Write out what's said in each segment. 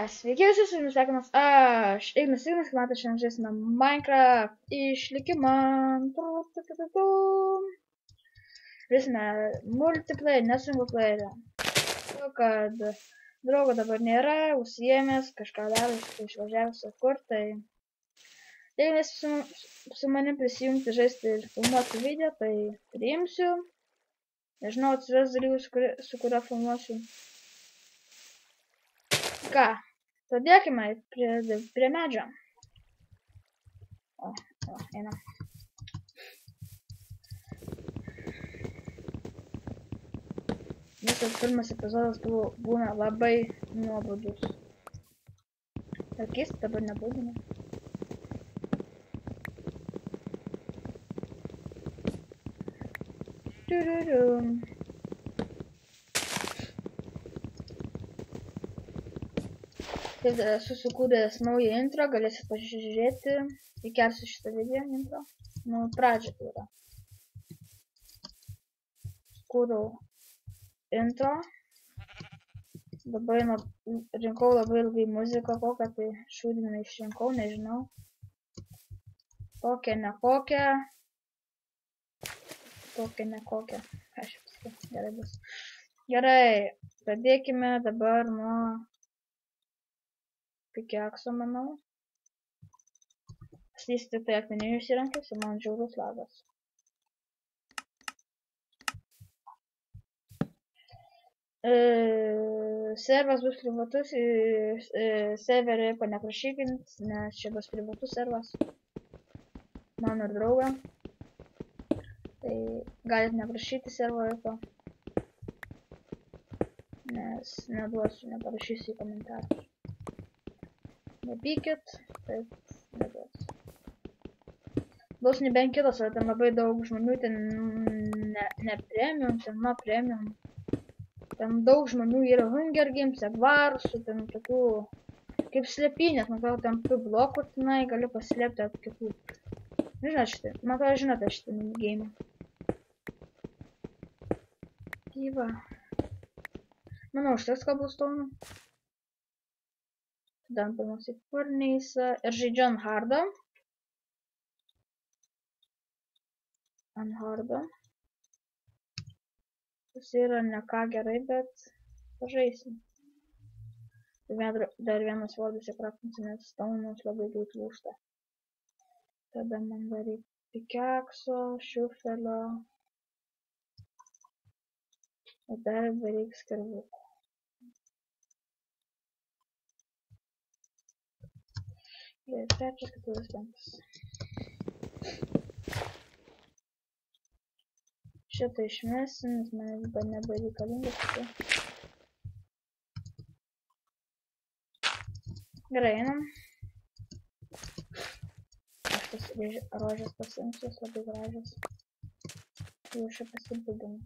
Sveiki visi, su jumis sveikinuos aš, Ignas, kaip matote, šiandien žaisime Minecraft išlikimą. Žaisime multiplayer, ne single player. Kad draugo dabar nėra, užsiėmęs, kažką daro, išvažiavęs kur, tai jeigu su manim prisijungti žaisti ir filmuoti video, tai priimsiu. Nežinau, atsiras dalykus, su kurio filmuosiu. Ką? Pradėkime prie medžio. Einam. Visas pirmas epizodas būna labai nuobodus. Akis dabar nebūdina. Taip, esu sukūręs naują intro, galėsit pasižiūrėti, įkelsiu šitą video intro. Nu, pradžią tai yra. Sukūriau intro. Dabar rinkau labai ilgai muziką, kokią tai šūdinę išrinkau, nežinau. Kokią, ne kokią. Kokią, ne kokią. Aš jau gerai bus. Gerai, pradėkime dabar nuo pikekso, manau. Slysti tai akmeninius įrankius ir man žiaurus lagas. Servas bus privatus, serverį neprašykint, nes čia bus privatus servas. Mano ir draugą. Tai galit neprašyti serverį to. Nes neduosiu, neparašysiu į komentarus. Nepykit, taip, neduosiu. Bus nebent kitas, o ten labai daug žmonių, ten ne premium, ten nuo premium. Ten daug žmonių yra Hunger Games, Egvarusų, ten tokių kaip slėpynės, man atrodo, ten tų blokų tenai gali paslėpti ant kitų. Žinot šitą, man atrodo, žinote šitą minigeimą. Gyva. Manau, užteks kabulstonų. Tada pamusi furnace ir žaidžiu ant hardo. Ant hardo. Tas yra ne ką gerai, bet pažaisim. Dar vienas vardas įkraptinsi, nes staunas labai greit lūžta. Tada man dar reikia pikekso, šiufelio. O dar reikia skirvukų. Ir trečias, keturias lentas. Šitą išmesim, nes man nebereikalingas šitai. Gerai, einam. Aš tas rožės pasiimsiu, jos labai gražios. Jau aš pasibūdinu.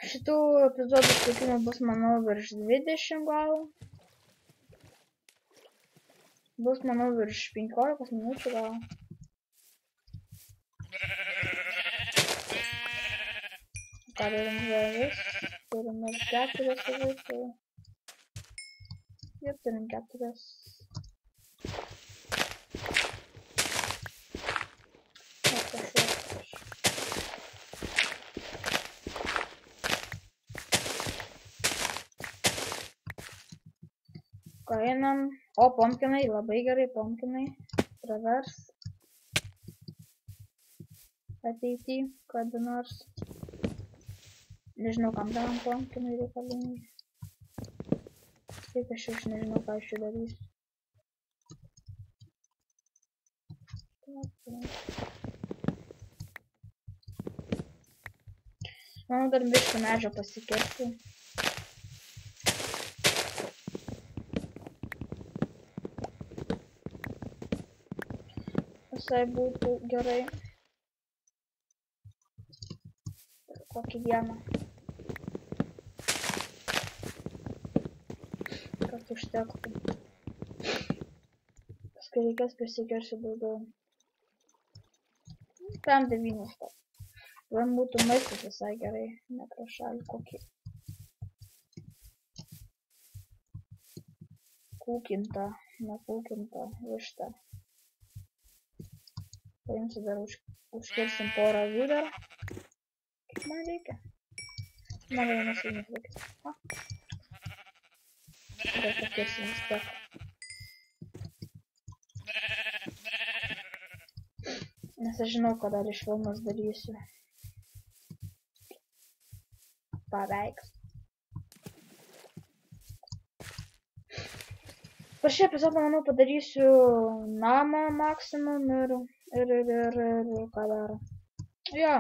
Šitų epizodų išlikimų bus, manau, virš 20 gal. Bus, manau, virš 15 minučių gal. Ką turim žavis? Turim ir 4 žavis. Ir turim 4. Ką einam? O, pumpkinai, labai gerai, pumpkinai. Pravers. Ateity, kada nors. Nežinau, kam tam pumpkinai reikalingi. Taip, aš iš nežinau, ką aš čia darysiu. Manau, dar biškį medžio pasikirsti. Visai būtų gerai. Kokį dieną. Kad užtektų. Paskui reikės prisikirsiu daugiau. Tam 9 stop. Man būtų maistas visai gerai. Ne pro šalį kokį. nekūkintą vištą. Paimsiu dar užkirsim porą avių dar. Kaip man reikia? Man vienas vienas reikia. Dar pakirsim vis tiek. Nes aš žinau, kad dar iš filmas darysiu. Paveiks. Per šį epizodą, manau, padarysiu namą maksimum ir ką dar. Jo.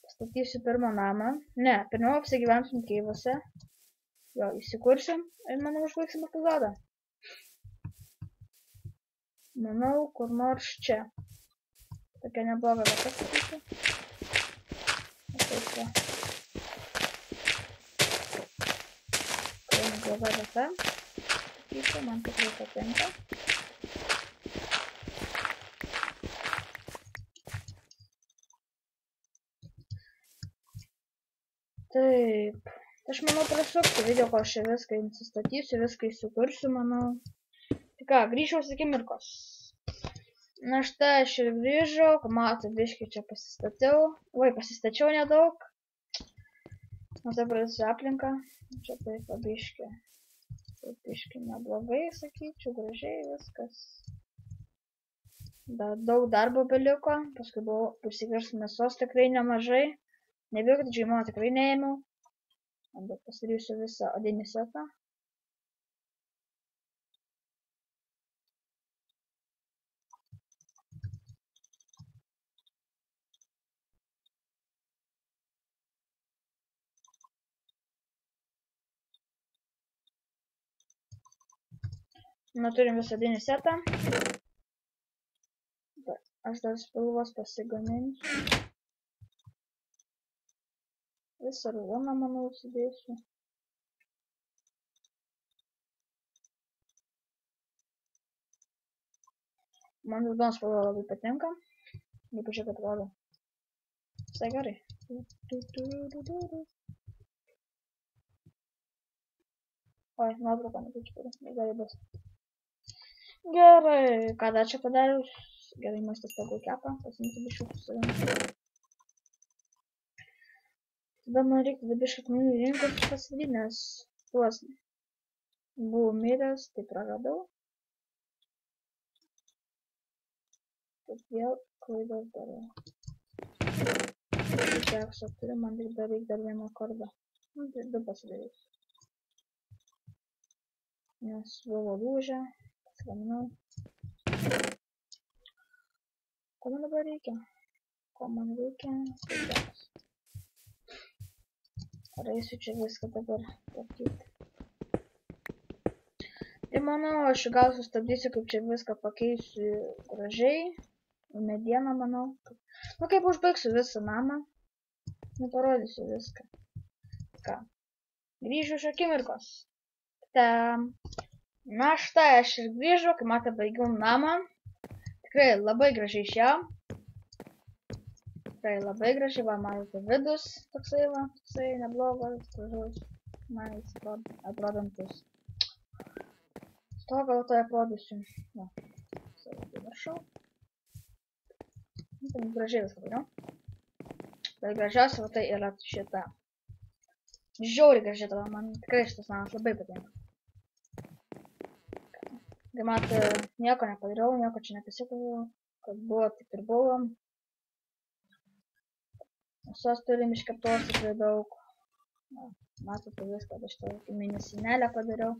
Pastatysiu pirmą namą. Ne, pirmiau apsigyvensim keivuose. Jo, įsikursim ir manau užbaigsim epizodą. Manau, kur nors čia. Tokia nebloga vieta statyti. Taip va. Tokia nebloga vieta. Man tikrai patinka. Taip. Aš manau prasuksiu video, kol aš viską įsistatysiu, viską įsikursiu, manau. Tai ką, grįžaus akimirkos. Na štai aš ir grįžau, matot, biškį čia pasistačiau. Oi, pasistačiau nedaug. Na tai pradėsiu aplinką. Čia taip pabiškį. Taip biškį neblogai, sakyčiau, gražiai viskas. Dar daug darbo beliko, paskui buvau prisikirsti mėsos tikrai nemažai. Nebijau, kad žaimo tikrai neėmiau. Bet pasidarysiu visą odinį setą. Na, turim visą odinį setą. Aš dar spalvos pasigaminsiu. Visą raudoną, manau, sudėsiu. Man raudoną spalva labai patinka. Ypač kaip atrodo. Visai gerai. Oi, nuotrauką nepaičiu. Gerai bus. Gerai. Ką dar čia padariau? Gerai, maistas tegul kepa. Pasimsiu biškį su savimi. Tada man reikia biškį akmenų rinkos pasidaryti, nes tuos buvau miręs, tai praradau. Tad vėl klaidas darau. Tekso turiu, man reikia dar vieną kordą. Nu, tai du pasidarysiu. Nes buvo lūžę, pasigaminau. Ko man dabar reikia? Ko man reikia? Tai geras. Ar eisiu čia viską dabar tvarkyti. Tai manau, aš gal sustabdysiu, kaip čia viską pakeisiu gražiai. Medieną, manau. Nu, kaip užbaigsiu visą namą. Nu, parodysiu viską. Ką? Grįžu iš akimirkos. Na štai, aš ir grįžau, kai matė, baigiau namą. Tikrai labai gražiai išėjo. Tikrai labai gražiai, va, matote vidus, toksai neblogas, gražus, man atrodantis. To gal tai atrodysiu. Va, tai viršau. Tai gražiai viską padariau. Bet gražiausia, va, tai yra šita. Žiauriai gražiai tada, man tikrai šitas namas labai patinka. Tai mat, nieko nepadariau, nieko čia nepasikoviau, kad buvo, taip ir buvo. Visos turim iškeptos tikrai daug. Matote viską, aš tą mini sinelę padariau.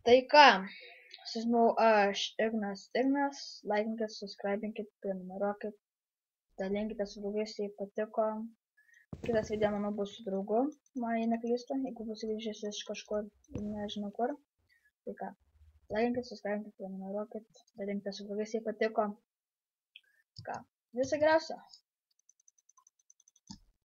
Tai ką, susmau aš, Ignas, laikinkit, subscribinkit, prenumeruokit, dalinkite su draugais, jei patiko. Kitas video, manau, bus su draugu, man jei neklystu, jeigu bus grįžęs iš kažkur, nežinau kur. Tai ką, laikinkit, subscribinkit, prenumeruokit, dalinkite su draugais, jei patiko. Ką, viso geriausio.